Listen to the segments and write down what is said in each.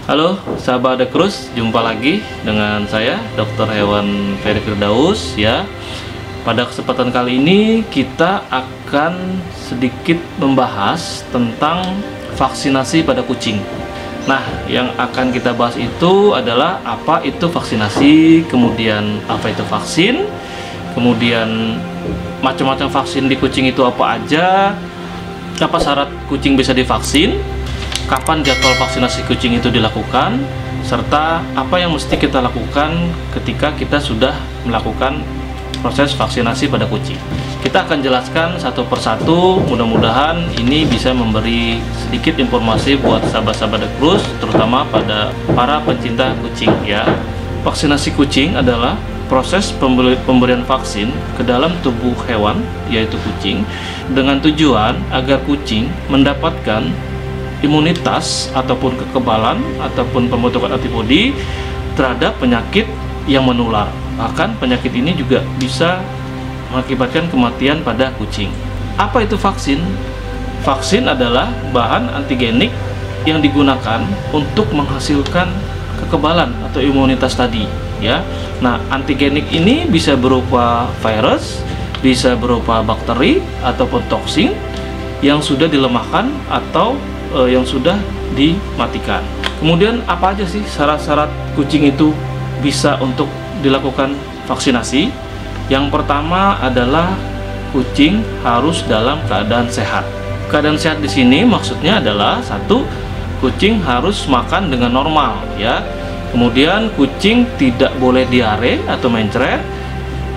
Halo sahabat Adekrus, jumpa lagi dengan saya Dr. Hewan Ferry Firdaus ya. Pada kesempatan kali ini kita akan sedikit membahas tentang vaksinasi pada kucing. Nah, yang akan kita bahas itu adalah apa itu vaksinasi, kemudian apa itu vaksin, kemudian macam-macam vaksin di kucing itu apa aja, apa syarat kucing bisa divaksin, kapan jadwal vaksinasi kucing itu dilakukan, serta apa yang mesti kita lakukan ketika kita sudah melakukan proses vaksinasi pada kucing. Kita akan jelaskan satu persatu, mudah-mudahan ini bisa memberi sedikit informasi buat sahabat-sahabat Adekrus, terutama pada para pencinta kucing ya. Vaksinasi kucing adalah proses pemberian vaksin ke dalam tubuh hewan, yaitu kucing, dengan tujuan agar kucing mendapatkan imunitas ataupun kekebalan ataupun pembentukan antibodi terhadap penyakit yang menular. Bahkan penyakit ini juga bisa mengakibatkan kematian pada kucing. Apa itu vaksin? Vaksin adalah bahan antigenik yang digunakan untuk menghasilkan kekebalan atau imunitas tadi ya. Nah, antigenik ini bisa berupa virus, bisa berupa bakteri ataupun toksin yang sudah dilemahkan atau yang sudah dimatikan. Kemudian apa aja sih syarat-syarat kucing itu bisa untuk dilakukan vaksinasi? Yang pertama adalah kucing harus dalam keadaan sehat. Keadaan sehat di sini maksudnya adalah satu, kucing harus makan dengan normal ya. Kemudian kucing tidak boleh diare atau mencret.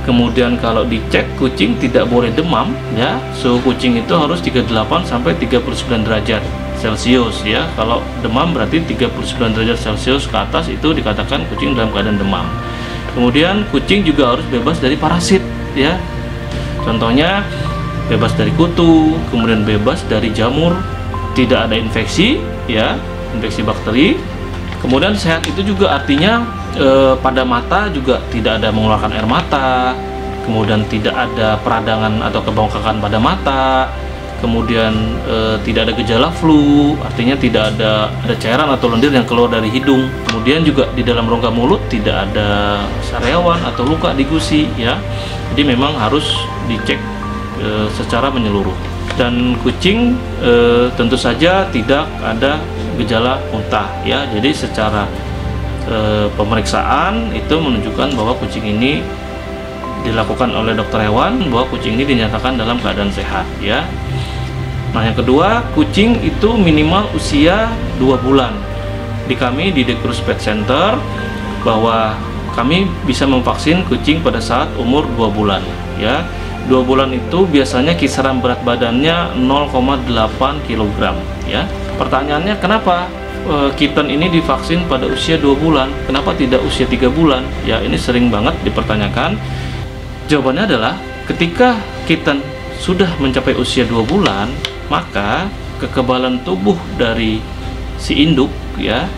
Kemudian kalau dicek kucing tidak boleh demam ya. Suhu kucing itu harus 38 sampai 39 derajat Celcius ya. Kalau demam berarti 39 derajat Celcius ke atas itu dikatakan kucing dalam keadaan demam. Kemudian kucing juga harus bebas dari parasit ya. Contohnya bebas dari kutu, kemudian bebas dari jamur, tidak ada infeksi ya, infeksi bakteri. Kemudian sehat itu juga artinya pada mata juga tidak ada mengeluarkan air mata, kemudian tidak ada peradangan atau kebengkakan pada mata, kemudian tidak ada gejala flu, artinya tidak ada cairan atau lendir yang keluar dari hidung. Kemudian juga di dalam rongga mulut tidak ada sariawan atau luka di gusi ya. Jadi memang harus dicek secara menyeluruh. Dan kucing tentu saja tidak ada gejala muntah ya. Jadi secara pemeriksaan itu menunjukkan bahwa kucing ini dilakukan oleh dokter hewan, bahwa kucing ini dinyatakan dalam keadaan sehat ya. Nah, yang kedua, kucing itu minimal usia 2 bulan. Di kami di Adekrus Pet Center bahwa kami bisa memvaksin kucing pada saat umur 2 bulan ya. 2 bulan itu biasanya kisaran berat badannya 0,8 kg ya. Pertanyaannya, kenapa kitten ini divaksin pada usia 2 bulan? Kenapa tidak usia 3 bulan? Ya, ini sering banget dipertanyakan. Jawabannya adalah ketika kitten sudah mencapai usia 2 bulan, maka kekebalan tubuh dari si induk ya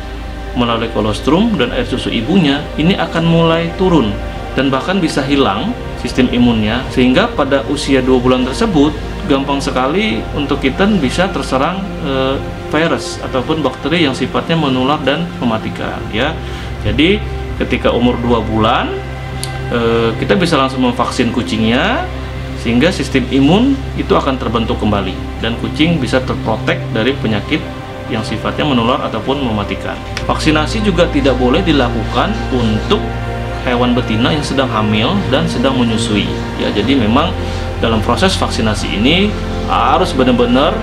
melalui kolostrum dan air susu ibunya ini akan mulai turun dan bahkan bisa hilang sistem imunnya, sehingga pada usia 2 bulan tersebut gampang sekali untuk kitten bisa terserang virus ataupun bakteri yang sifatnya menular dan mematikan ya. Jadi ketika umur 2 bulan kita bisa langsung memvaksin kucingnya, sehingga sistem imun itu akan terbentuk kembali dan kucing bisa terprotek dari penyakit yang sifatnya menular ataupun mematikan. Vaksinasi juga tidak boleh dilakukan untuk hewan betina yang sedang hamil dan sedang menyusui ya. Jadi memang dalam proses vaksinasi ini harus benar-benar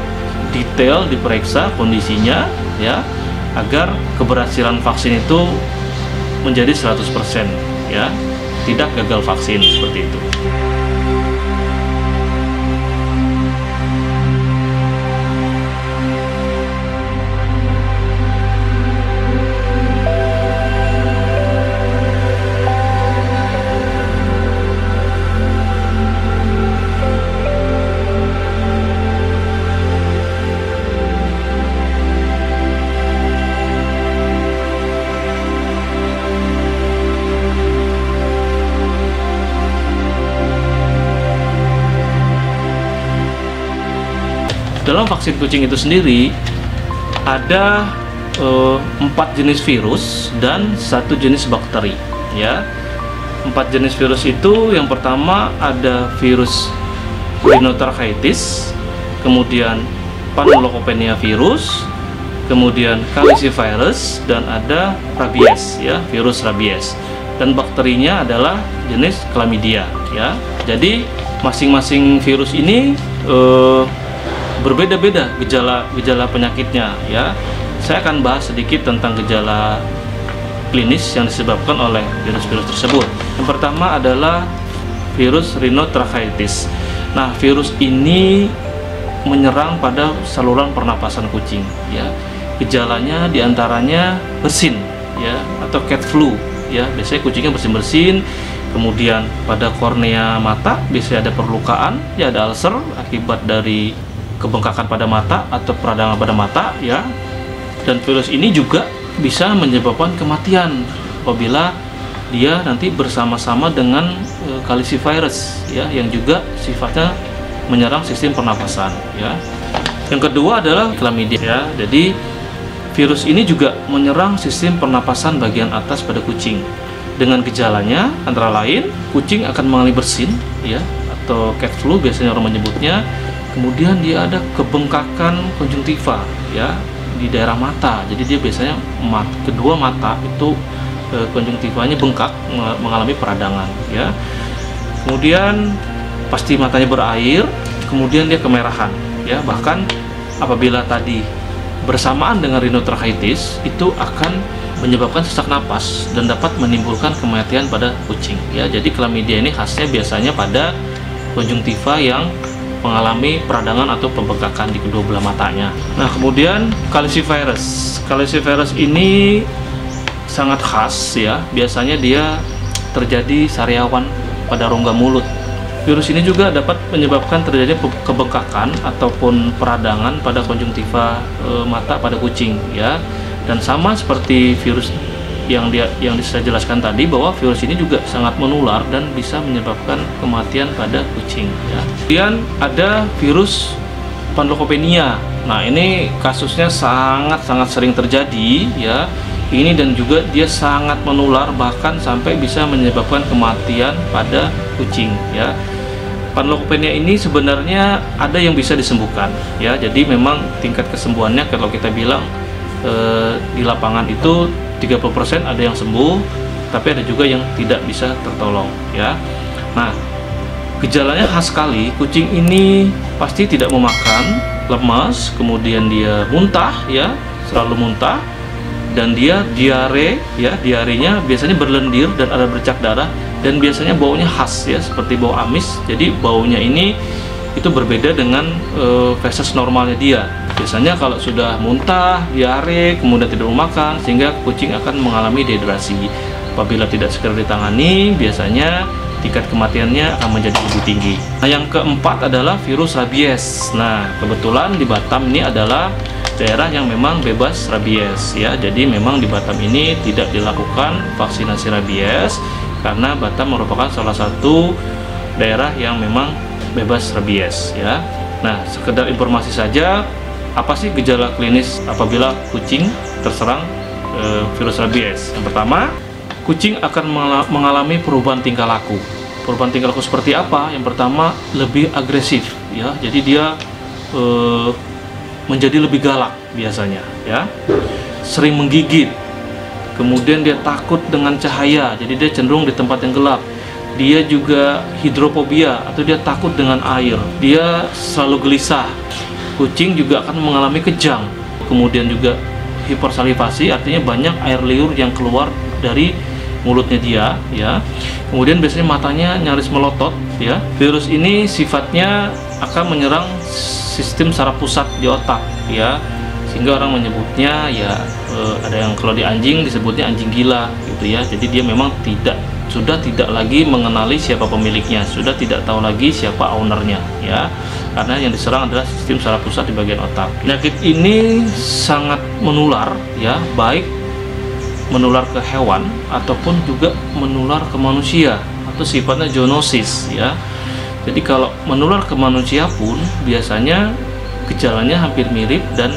detail diperiksa kondisinya ya, agar keberhasilan vaksin itu menjadi 100% ya, tidak gagal vaksin seperti itu. Dalam vaksin kucing itu sendiri ada 4 jenis virus dan 1 jenis bakteri, ya. 4 jenis virus itu, yang pertama ada virus rhinotracheitis, kemudian panleukopenia virus, kemudian calicivirus, dan ada rabies, ya, virus rabies. Dan bakterinya adalah jenis chlamydia, ya. Jadi masing-masing virus ini berbeda-beda gejala penyakitnya, ya. Saya akan bahas sedikit tentang gejala klinis yang disebabkan oleh virus-virus tersebut. Yang pertama adalah virus rhinotracheitis. Nah, virus ini menyerang pada saluran pernapasan kucing, ya. Gejalanya diantaranya bersin, ya, atau cat flu, ya. Biasanya kucingnya bersin-bersin. Kemudian pada kornea mata biasanya ada perlukaan, ya, ada ulcer akibat dari kebengkakan pada mata atau peradangan pada mata, ya. Dan virus ini juga bisa menyebabkan kematian apabila dia nanti bersama-sama dengan calicivirus, ya, yang juga sifatnya menyerang sistem pernapasan, ya. Yang kedua adalah chlamydia, ya. Jadi virus ini juga menyerang sistem pernapasan bagian atas pada kucing. Dengan gejalanya antara lain kucing akan mengalami bersin, ya, atau cat flu biasanya orang menyebutnya. Kemudian dia ada kebengkakan konjungtiva, ya, di daerah mata. Jadi dia biasanya kedua mata itu konjungtivanya bengkak, mengalami peradangan, ya. Kemudian pasti matanya berair, kemudian dia kemerahan, ya. Bahkan apabila tadi bersamaan dengan rhinotracheitis itu akan menyebabkan sesak napas dan dapat menimbulkan kematian pada kucing, ya. Jadi chlamydia ini khasnya biasanya pada konjungtiva yang mengalami peradangan atau pembengkakan di kedua belah matanya. Nah, kemudian calicivirus. Calicivirus ini sangat khas, ya. Biasanya dia terjadi sariawan pada rongga mulut. Virus ini juga dapat menyebabkan terjadi kebengkakan ataupun peradangan pada konjungtiva mata pada kucing, ya. Dan sama seperti virus yang saya jelaskan tadi, bahwa virus ini juga sangat menular dan bisa menyebabkan kematian pada kucing, ya. Kemudian ada virus panleukopenia. Nah, ini kasusnya sangat sering terjadi, ya. Ini dan juga dia sangat menular, bahkan sampai bisa menyebabkan kematian pada kucing, ya. Panleukopenia ini sebenarnya ada yang bisa disembuhkan, ya. Jadi memang tingkat kesembuhannya kalau kita bilang di lapangan itu 30% ada yang sembuh, tapi ada juga yang tidak bisa tertolong, ya. Nah, gejalanya khas sekali. Kucing ini pasti tidak mau makan, lemas, kemudian dia muntah, ya, selalu muntah, dan dia diare, ya. Diarenya biasanya berlendir dan ada bercak darah, dan biasanya baunya khas, ya, seperti bau amis. Jadi baunya ini itu berbeda dengan feses normalnya dia. Biasanya kalau sudah muntah, diare, kemudian tidak mau makan, sehingga kucing akan mengalami dehidrasi. Apabila tidak segera ditangani, biasanya tingkat kematiannya akan menjadi lebih tinggi. Nah, yang keempat adalah virus rabies. Nah, kebetulan di Batam ini adalah daerah yang memang bebas rabies, ya. Jadi memang di Batam ini tidak dilakukan vaksinasi rabies karena Batam merupakan salah satu daerah yang memang bebas rabies, ya. Nah, sekedar informasi saja, apa sih gejala klinis apabila kucing terserang virus rabies? Yang pertama, kucing akan mengalami perubahan tingkah laku. Perubahan tingkah laku seperti apa? Yang pertama, lebih agresif, ya. Jadi dia menjadi lebih galak biasanya, ya. Sering menggigit. Kemudian dia takut dengan cahaya, jadi dia cenderung di tempat yang gelap. Dia juga hidrofobia atau dia takut dengan air. Dia selalu gelisah. Kucing juga akan mengalami kejang. Kemudian juga hipersalivasi, artinya banyak air liur yang keluar dari mulutnya dia, ya. Kemudian biasanya matanya nyaris melotot, ya. Virus ini sifatnya akan menyerang sistem saraf pusat di otak, ya. Sehingga orang menyebutnya, ya, ada yang kalau di anjing disebutnya anjing gila, gitu, ya. Jadi dia memang sudah tidak lagi mengenali siapa pemiliknya, sudah tidak tahu lagi siapa ownernya, ya, karena yang diserang adalah sistem saraf pusat di bagian otak. Penyakit ini sangat menular, ya, baik menular ke hewan ataupun juga menular ke manusia, atau sifatnya zoonosis, ya. Jadi kalau menular ke manusia pun biasanya gejalanya hampir mirip dan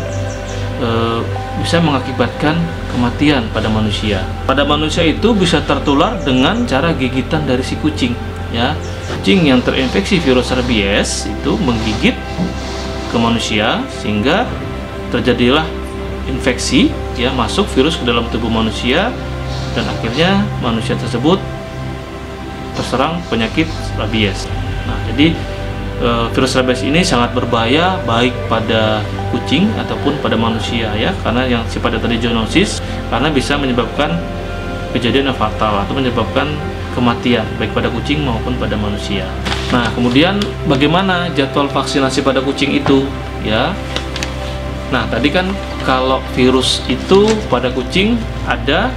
bisa mengakibatkan kematian pada manusia. Pada manusia itu bisa tertular dengan cara gigitan dari si kucing, ya. Kucing yang terinfeksi virus rabies itu menggigit ke manusia sehingga terjadilah infeksi, ya, masuk virus ke dalam tubuh manusia dan akhirnya manusia tersebut terserang penyakit rabies. Nah, jadi virus rabies ini sangat berbahaya baik pada kucing ataupun pada manusia, ya, karena yang sifatnya tadi zoonosis, karena bisa menyebabkan kejadian yang fatal atau menyebabkan kematian baik pada kucing maupun pada manusia. Nah, kemudian bagaimana jadwal vaksinasi pada kucing itu, ya? Nah, tadi kan kalau virus itu pada kucing ada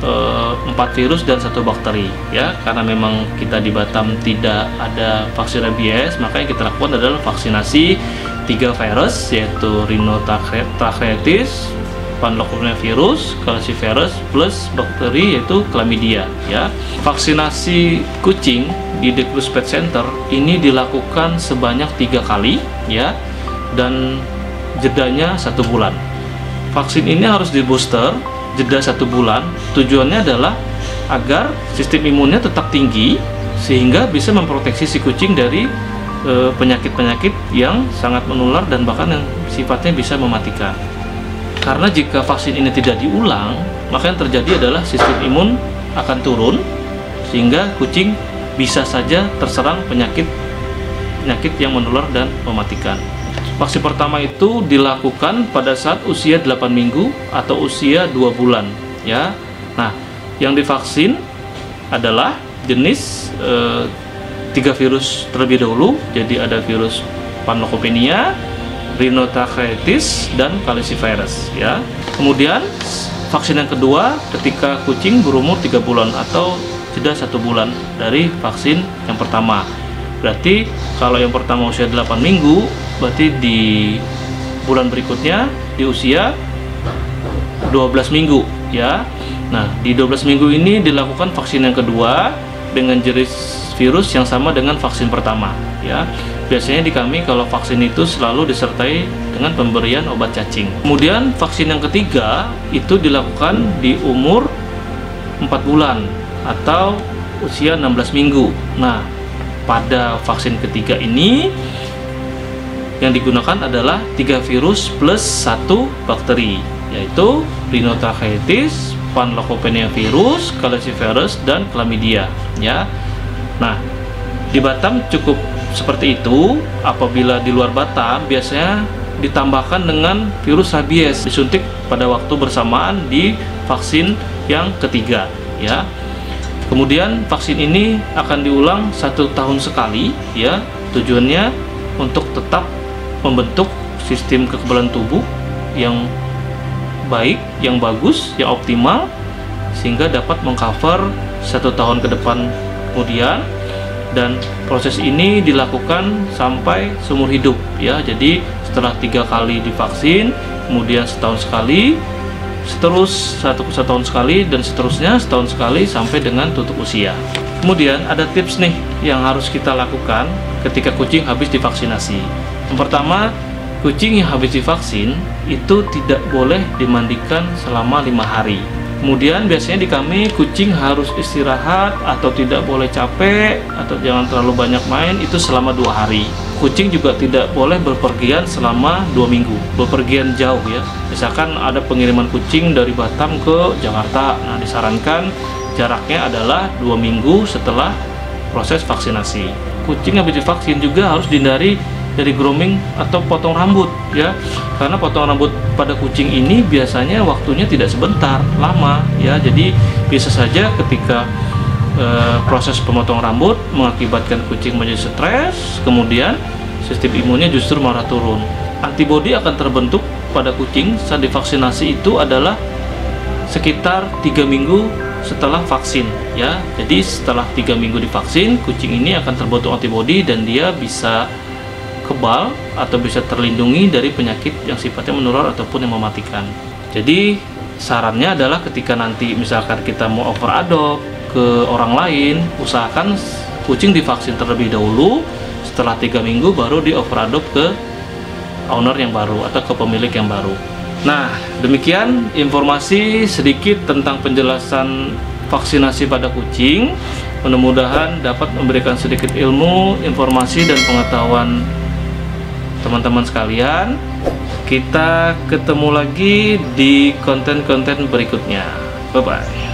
4 virus dan 1 bakteri, ya, karena memang kita di Batam tidak ada vaksin rabies, maka yang kita lakukan adalah vaksinasi 3 virus, yaitu rhinotracheitis, panleukopenia-virus, calicivirus, plus bakteri yaitu chlamydia, ya. Vaksinasi kucing di Dikrus Pet Center ini dilakukan sebanyak 3 kali, ya, dan jedanya 1 bulan. Vaksin ini harus di booster jeda 1 bulan. Tujuannya adalah agar sistem imunnya tetap tinggi sehingga bisa memproteksi si kucing dari penyakit-penyakit yang sangat menular dan bahkan yang sifatnya bisa mematikan. Karena jika vaksin ini tidak diulang, maka yang terjadi adalah sistem imun akan turun sehingga kucing bisa saja terserang penyakit yang menular dan mematikan. Vaksin pertama itu dilakukan pada saat usia 8 minggu atau usia 2 bulan, ya. Nah, yang divaksin adalah jenis 3 virus terlebih dahulu. Jadi ada virus panleukopenia, rhinotracheitis, dan calicivirus, ya. Kemudian vaksin yang kedua ketika kucing berumur 3 bulan atau jeda 1 bulan dari vaksin yang pertama. Berarti kalau yang pertama usia 8 minggu, berarti di bulan berikutnya di usia 12 minggu, ya. Nah, di 12 minggu ini dilakukan vaksin yang kedua dengan jenis virus yang sama dengan vaksin pertama, ya. Biasanya di kami kalau vaksin itu selalu disertai dengan pemberian obat cacing. Kemudian vaksin yang ketiga itu dilakukan di umur 4 bulan atau usia 16 minggu. Nah, pada vaksin ketiga ini yang digunakan adalah 3 virus plus 1 bakteri, yaitu rhinotracheitis, panleukopenia-virus, calicivirus, dan chlamydia, ya. Nah, di Batam cukup seperti itu. Apabila di luar Batam biasanya ditambahkan dengan virus rabies, disuntik pada waktu bersamaan di vaksin yang ketiga, ya. Kemudian vaksin ini akan diulang 1 tahun sekali, ya. Tujuannya untuk tetap membentuk sistem kekebalan tubuh yang baik, yang bagus, yang optimal, sehingga dapat mengcover 1 tahun ke depan kemudian. Dan proses ini dilakukan sampai seumur hidup, ya. Jadi setelah 3 kali divaksin, kemudian setahun sekali, satu tahun sekali, dan seterusnya setahun sekali sampai dengan tutup usia. Kemudian ada tips nih yang harus kita lakukan ketika kucing habis divaksinasi. Yang pertama, kucing yang habis divaksin itu tidak boleh dimandikan selama 5 hari. Kemudian biasanya di kami kucing harus istirahat atau tidak boleh capek atau jangan terlalu banyak main itu selama 2 hari. Kucing juga tidak boleh berpergian selama 2 minggu. Berpergian jauh, ya. Misalkan ada pengiriman kucing dari Batam ke Jakarta. Nah, disarankan jaraknya adalah 2 minggu setelah proses vaksinasi. Kucing yang habis divaksin juga harus dihindari dari grooming atau potong rambut, ya, karena potong rambut pada kucing ini biasanya waktunya tidak sebentar, lama, ya. Jadi bisa saja ketika proses pemotong rambut mengakibatkan kucing menjadi stres, kemudian sistem imunnya justru malah turun. Antibodi akan terbentuk pada kucing saat divaksinasi itu adalah sekitar 3 minggu setelah vaksin, ya. Jadi setelah 3 minggu divaksin, kucing ini akan terbentuk antibodi dan dia bisa kebal atau bisa terlindungi dari penyakit yang sifatnya menular ataupun yang mematikan. Jadi sarannya adalah ketika nanti misalkan kita mau overadopt ke orang lain, usahakan kucing divaksin terlebih dahulu. Setelah 3 minggu baru di overadopt ke owner yang baru atau ke pemilik yang baru. Nah, demikian informasi sedikit tentang penjelasan vaksinasi pada kucing. Mudah-mudahan dapat memberikan sedikit ilmu, informasi, dan pengetahuan teman-teman sekalian. Kita ketemu lagi di konten-konten berikutnya. Bye-bye.